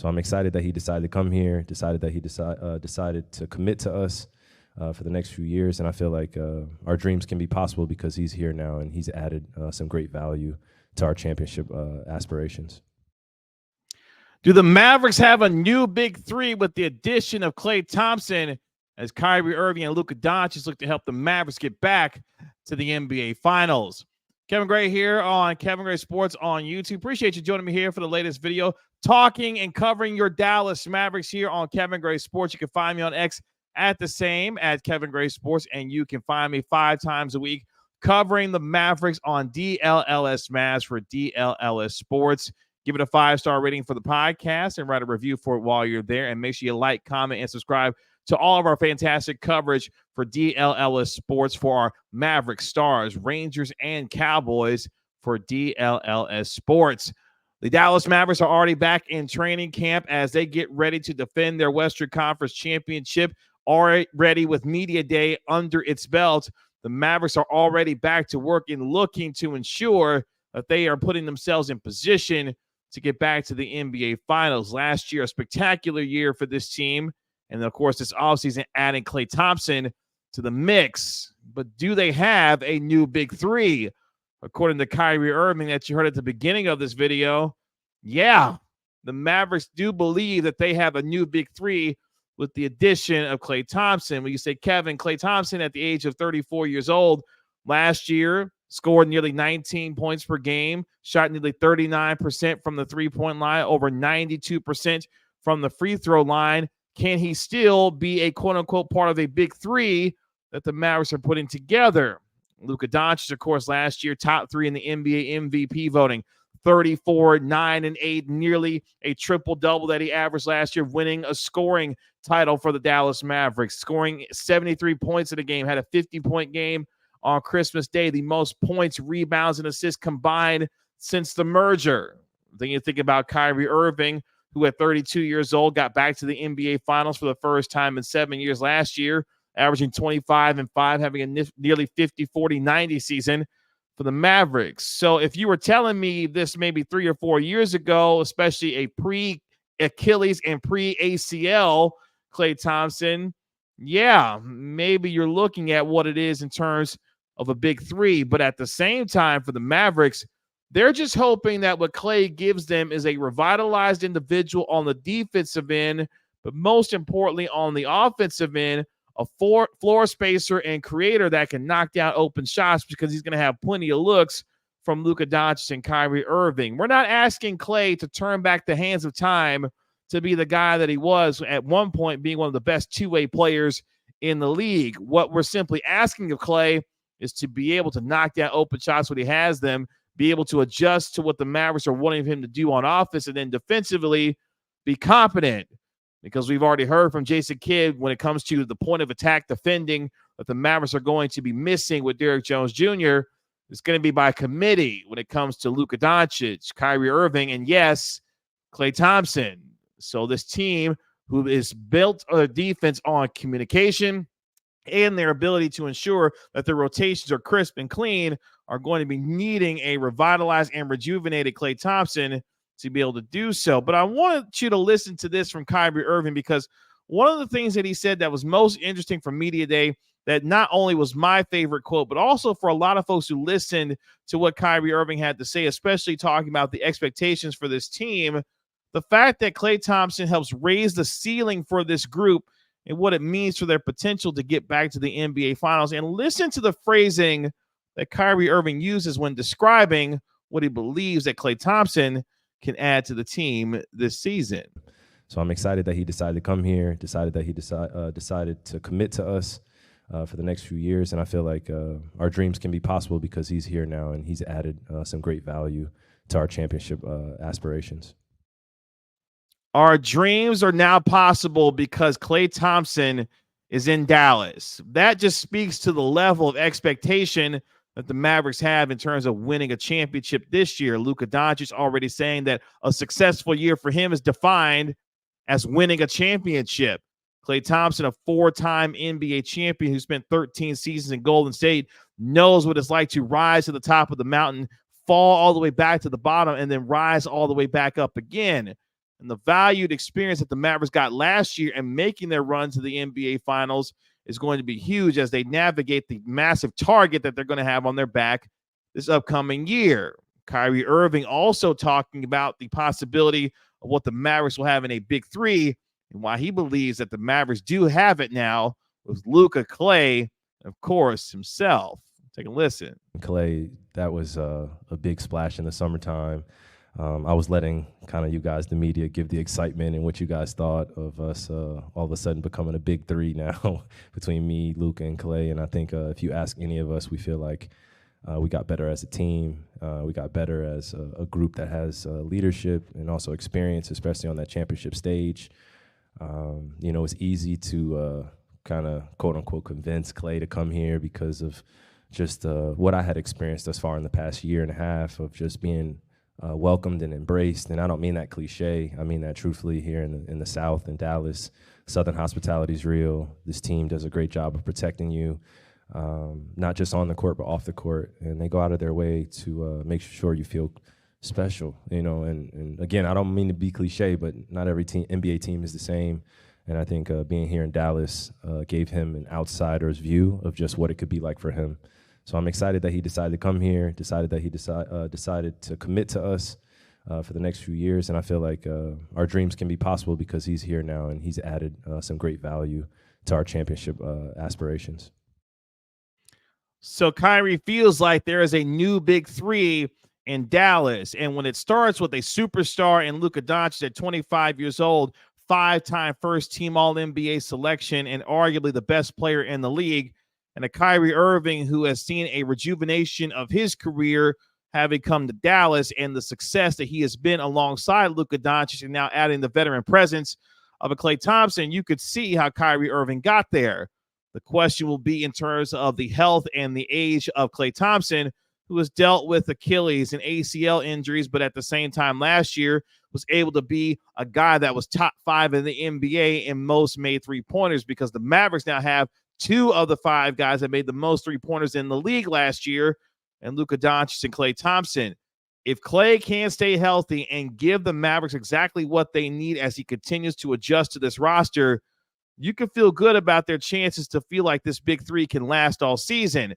So I'm excited that he decided to come here, decided that he decided to commit to us for the next few years. And I feel like our dreams can be possible because he's here now and he's added some great value to our championship aspirations. Do the Mavericks have a new big three with the addition of Klay Thompson as Kyrie Irving and Luka Doncic look to help the Mavericks get back to the NBA Finals? Kevin Gray here on Kevin Gray Sports on YouTube. Appreciate you joining me here for the latest video, talking and covering your Dallas Mavericks here on Kevin Gray Sports. You can find me on X at the same at Kevin Gray Sports, and you can find me 5 times a week covering the Mavericks on DLLS Mavs for DLLS Sports. Give it a 5-star rating for the podcast and write a review for it while you're there. And make sure you like, comment, and subscribe to all of our fantastic coverage for DLLS Sports for our Mavericks, Stars, Rangers, and Cowboys for DLLS Sports. The Dallas Mavericks are already back in training camp as they get ready to defend their Western Conference championship, already with Media Day under its belt. The Mavericks are already back to work and looking to ensure that they are putting themselves in position to get back to the NBA Finals. Last year, a spectacular year for this team. And, of course, this offseason adding Klay Thompson to the mix. But do they have a new big three? According to Kyrie Irving that you heard at the beginning of this video, yeah, the Mavericks do believe that they have a new big three with the addition of Klay Thompson. When you say, Kevin, Klay Thompson at the age of 34 years old last year, scored nearly 19 points per game, shot nearly 39% from the three-point line, over 92% from the free throw line. Can he still be a quote-unquote part of a big three that the Mavericks are putting together? Luka Doncic, of course, last year, top 3 in the NBA MVP voting. 34, 9, and 8, nearly a triple-double that he averaged last year, winning a scoring title for the Dallas Mavericks, scoring 73 points in a game, had a 50-point game on Christmas Day, the most points, rebounds, and assists combined since the merger. Then you think about Kyrie Irving, who at 32 years old got back to the NBA Finals for the first time in 7 years last year, averaging 25 and 5, having a nearly 50, 40, 90 season for the Mavericks. So if you were telling me this maybe 3 or 4 years ago, especially a pre-Achilles and pre-ACL Klay Thompson, yeah, maybe you're looking at what it is in terms of a big three. But at the same time, for the Mavericks, they're just hoping that what Klay gives them is a revitalized individual on the defensive end, but most importantly on the offensive end, a floor spacer and creator that can knock down open shots because he's going to have plenty of looks from Luka Doncic and Kyrie Irving. We're not asking Klay to turn back the hands of time to be the guy that he was at one point, being one of the best two-way players in the league. What we're simply asking of Klay is to be able to knock down open shots when he has them, be able to adjust to what the Mavericks are wanting him to do on offense, and then defensively be competent. Because we've already heard from Jason Kidd when it comes to the point of attack defending that the Mavericks are going to be missing with Derrick Jones Jr. It's going to be by committee when it comes to Luka Doncic, Kyrie Irving, and yes, Klay Thompson. So this team, who is built a defense on communication and their ability to ensure that their rotations are crisp and clean, are going to be needing a revitalized and rejuvenated Klay Thompson to be able to do so. But I wanted you to listen to this from Kyrie Irving, because one of the things that he said that was most interesting from Media Day, that not only was my favorite quote, but also for a lot of folks who listened to what Kyrie Irving had to say, especially talking about the expectations for this team, the fact that Klay Thompson helps raise the ceiling for this group and what it means for their potential to get back to the NBA Finals. And listen to the phrasing that Kyrie Irving uses when describing what he believes that Klay Thompson can add to the team this season. So I'm excited that he decided to come here, decided that he decided to commit to us for the next few years. And I feel like our dreams can be possible because he's here now and he's added some great value to our championship aspirations. Our dreams are now possible because Klay Thompson is in Dallas. That just speaks to the level of expectation that the Mavericks have in terms of winning a championship this year. Luka Doncic already saying that a successful year for him is defined as winning a championship. Klay Thompson, a 4-time NBA champion who spent 13 seasons in Golden State, knows what it's like to rise to the top of the mountain, fall all the way back to the bottom, and then rise all the way back up again. and the valued experience that the Mavericks got last year and making their run to the NBA Finals is going to be huge as they navigate the massive target that they're going to have on their back this upcoming year. Kyrie Irving also talking about the possibility of what the Mavericks will have in a big three and why he believes that the Mavericks do have it now with Luka, Klay, and of course himself. Take a listen. Klay, that was a big splash in the summertime. I was letting kind of you guys, the media, give the excitement and what you guys thought of us all of a sudden becoming a big three now between me, Luka, and Klay. And I think if you ask any of us, we feel like we got better as a team. We got better as a group that has leadership and also experience, especially on that championship stage. It's easy to kind of, quote unquote, convince Klay to come here because of just what I had experienced thus far in the past year and a half of just being welcomed and embraced. And I don't mean that cliche. I mean that truthfully here in the South, in Dallas. Southern hospitality is real. This team does a great job of protecting you, not just on the court, but off the court. And they go out of their way to make sure you feel special, and again, I don't mean to be cliche, but not every NBA team is the same. And I think being here in Dallas gave him an outsider's view of just what it could be like for him. So I'm excited that he decided to come here, decided that he decided to commit to us for the next few years. And I feel like our dreams can be possible because he's here now and he's added some great value to our championship aspirations. So Kyrie feels like there is a new big three in Dallas. And when it starts with a superstar in Luka Doncic at 25 years old, 5-time first-team All-NBA selection and arguably the best player in the league, and a Kyrie Irving who has seen a rejuvenation of his career having come to Dallas and the success that he has been alongside Luka Doncic and now adding the veteran presence of a Klay Thompson, you could see how Kyrie Irving got there. The question will be in terms of the health and the age of Klay Thompson, who has dealt with Achilles and ACL injuries, but at the same time last year was able to be a guy that was top 5 in the NBA in most made three-pointers because the Mavericks now have 2 of the 5 guys that made the most three-pointers in the league last year, and Luka Doncic and Klay Thompson. If Klay can stay healthy and give the Mavericks exactly what they need as he continues to adjust to this roster, you can feel good about their chances to feel like this big three can last all season,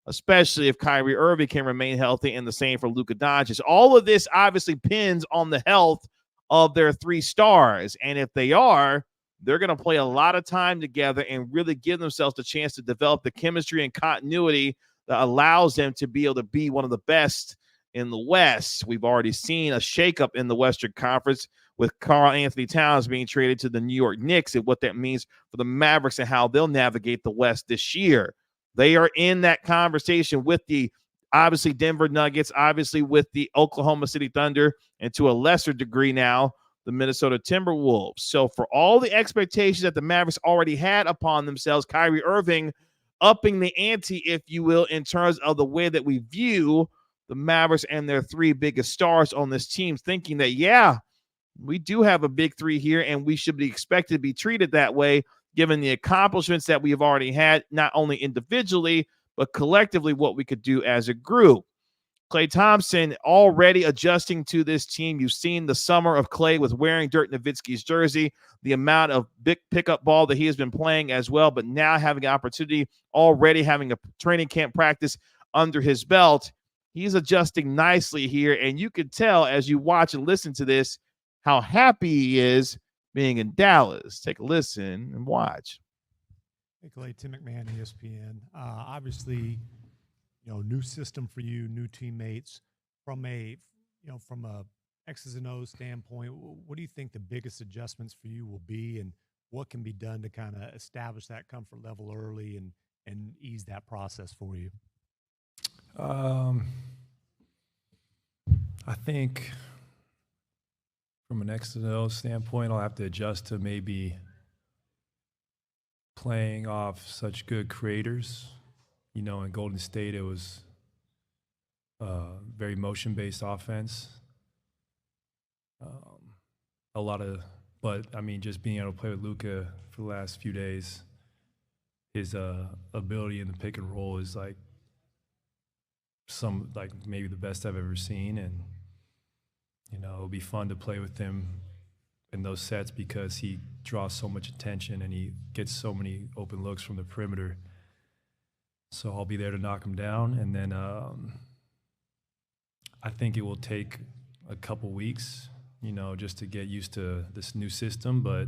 especially if Kyrie Irving can remain healthy, and the same for Luka Doncic. All of this obviously pins on the health of their 3 stars, and if they are, they're going to play a lot of time together and really give themselves the chance to develop the chemistry and continuity that allows them to be able to be one of the best in the West. We've already seen a shakeup in the Western Conference with Karl Anthony Towns being traded to the New York Knicks and what that means for the Mavericks and how they'll navigate the West this year. They are in that conversation with the, obviously, Denver Nuggets, obviously with the Oklahoma City Thunder, and to a lesser degree now, the Minnesota Timberwolves. So for all the expectations that the Mavericks already had upon themselves, Kyrie Irving upping the ante, if you will, in terms of the way that we view the Mavericks and their 3 biggest stars on this team, thinking that, yeah, we do have a big 3 here and we should be expected to be treated that way, given the accomplishments that we have already had, not only individually, but collectively what we could do as a group. Klay Thompson already adjusting to this team. You've seen the summer of Klay with wearing Dirk Nowitzki's jersey, the amount of big pickup ball that he has been playing as well, but now having an opportunity, already having a training camp practice under his belt. He's adjusting nicely here, and you can tell as you watch and listen to this how happy he is being in Dallas. Take a listen and watch. Hey, Klay, Tim McMahon, ESPN. Obviously, new system for you, new teammates. From a X's and O's standpoint, what do you think the biggest adjustments for you will be, and what can be done to kind of establish that comfort level early and ease that process for you? I think from an X and O standpoint, I'll have to adjust to maybe playing off such good creators. In Golden State, it was very motion-based offense. Just being able to play with Luka for the last few days, his ability in the pick and roll is maybe the best I've ever seen, and it'll be fun to play with him in those sets because he draws so much attention and he gets so many open looks from the perimeter. So I'll be there to knock him down. And then I think it will take a couple weeks, just to get used to this new system. But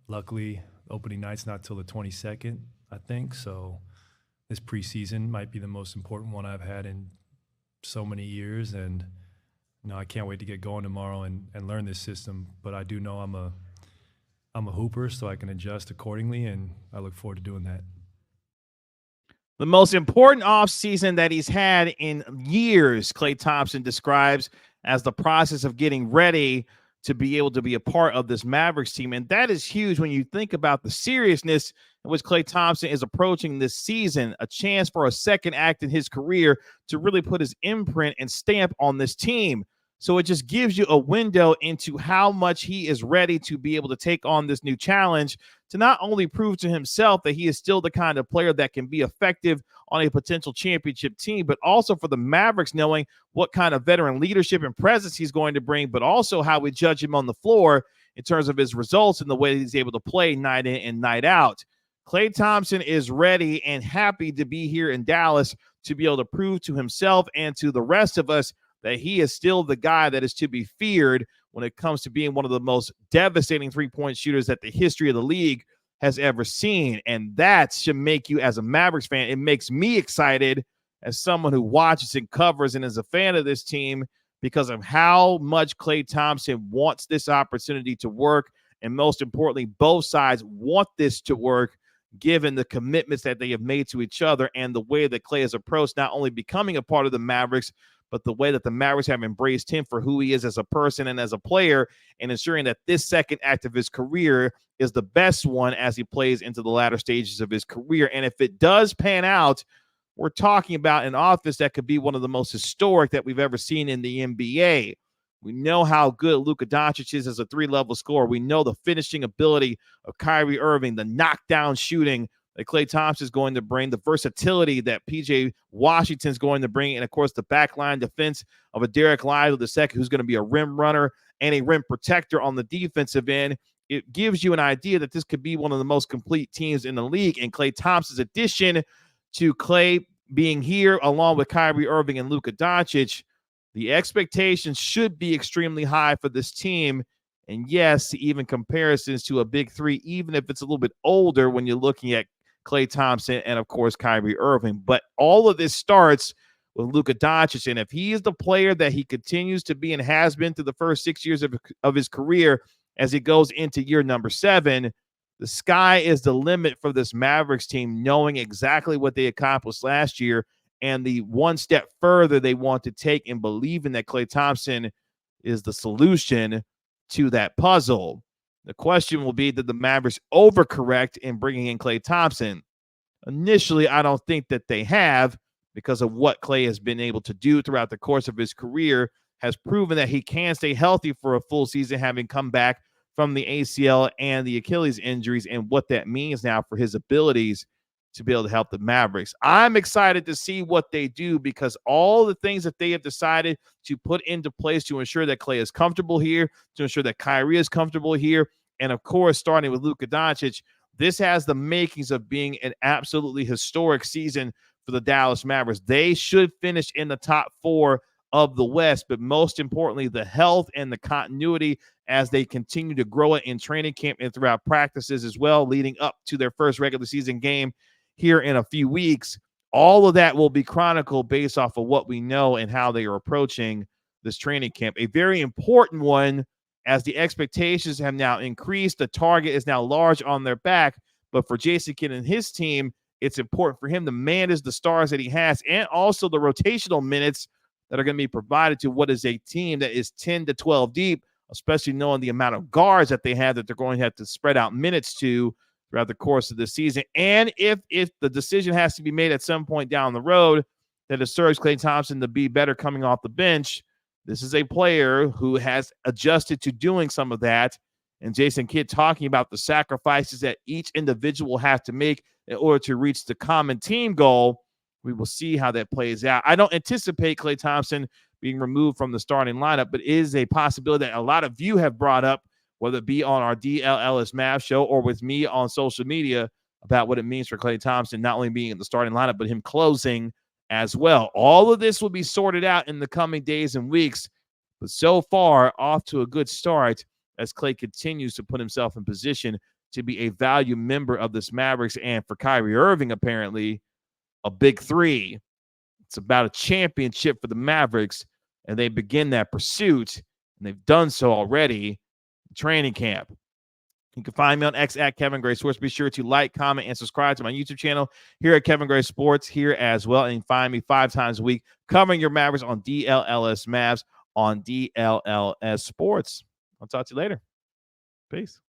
luckily, opening night's not till the 22nd, I think. So this preseason might be the most important one I've had in so many years. And I can't wait to get going tomorrow and learn this system. But I do know I'm a hooper, so I can adjust accordingly, and I look forward to doing that. The most important offseason that he's had in years, Klay Thompson describes as the process of getting ready to be able to be a part of this Mavericks team. And that is huge when you think about the seriousness in which Klay Thompson is approaching this season, a chance for a second act in his career to really put his imprint and stamp on this team. So it just gives you a window into how much he is ready to be able to take on this new challenge, to not only prove to himself that he is still the kind of player that can be effective on a potential championship team, but also for the Mavericks knowing what kind of veteran leadership and presence he's going to bring, but also how we judge him on the floor in terms of his results and the way he's able to play night in and night out. Klay Thompson is ready and happy to be here in Dallas to be able to prove to himself and to the rest of us that he is still the guy that is to be feared when it comes to being one of the most devastating three-point shooters that the history of the league has ever seen. And that should make you, as a Mavericks fan, it makes me excited as someone who watches and covers and is a fan of this team because of how much Klay Thompson wants this opportunity to work. And most importantly, both sides want this to work, given the commitments that they have made to each other and the way that Klay has approached not only becoming a part of the Mavericks, but the way that the Mavericks have embraced him for who he is as a person and as a player, and ensuring that this second act of his career is the best one as he plays into the latter stages of his career. And if it does pan out, we're talking about an offense that could be one of the most historic that we've ever seen in the NBA. We know how good Luka Doncic is as a three-level scorer. We know the finishing ability of Kyrie Irving, the knockdown shooting that Klay Thompson is going to bring, the versatility that P.J. Washington is going to bring, and, of course, the backline defense of a Derek Lively II, who's going to be a rim runner and a rim protector on the defensive end. It gives you an idea that this could be one of the most complete teams in the league, and Klay Thompson's addition to Klay being here along with Kyrie Irving and Luka Doncic, the expectations should be extremely high for this team. And, yes, even comparisons to a big three, even if it's a little bit older when you're looking at Klay Thompson and, of course, Kyrie Irving. But all of this starts with Luka Doncic. And if he is the player that he continues to be and has been through the first 6 years of his career as he goes into year number 7, the sky is the limit for this Mavericks team, knowing exactly what they accomplished last year and the one step further they want to take and believing that Klay Thompson is the solution to that puzzle. The question will be, did the Mavericks overcorrect in bringing in Klay Thompson? Initially, I don't think that they have, because of what Klay has been able to do throughout the course of his career, has proven that he can stay healthy for a full season, having come back from the ACL and the Achilles injuries, and what that means now for his abilities to be able to help the Mavericks. I'm excited to see what they do, because all the things that they have decided to put into place to ensure that Klay is comfortable here, to ensure that Kyrie is comfortable here, and of course, starting with Luka Doncic, this has the makings of being an absolutely historic season for the Dallas Mavericks. They should finish in the top 4 of the West, but most importantly, the health and the continuity as they continue to grow it in training camp and throughout practices as well, leading up to their first regular season game here in a few weeks. All of that will be chronicled based off of what we know and how they are approaching this training camp. A very important one, as the expectations have now increased. The target is now large on their back, but for Jason Kidd and his team, it's important for him to manage the stars that he has and also the rotational minutes that are going to be provided to what is a team that is 10 to 12 deep, especially knowing the amount of guards that they have that they're going to have to spread out minutes to throughout the course of the season. And if the decision has to be made at some point down the road that it serves Klay Thompson to be better coming off the bench, this is a player who has adjusted to doing some of that. And Jason Kidd talking about the sacrifices that each individual has to make in order to reach the common team goal. We will see how that plays out. I don't anticipate Klay Thompson being removed from the starting lineup, but it is a possibility that a lot of you have brought up whether it be on our DLLS Mavs show or with me on social media, about what it means for Klay Thompson not only being in the starting lineup, but him closing as well. All of this will be sorted out in the coming days and weeks, but so far off to a good start as Klay continues to put himself in position to be a value member of this Mavericks, and for Kyrie Irving, apparently a big three. It's about a championship for the Mavericks, and they begin that pursuit, and they've done so already in training camp. You can find me on X at Kevin Gray Sports. Be sure to like, comment, and subscribe to my YouTube channel here at Kevin Gray Sports here as well. And you can find me 5 times a week covering your Mavericks on DLLS Mavs on DLLS Sports. I'll talk to you later. Peace.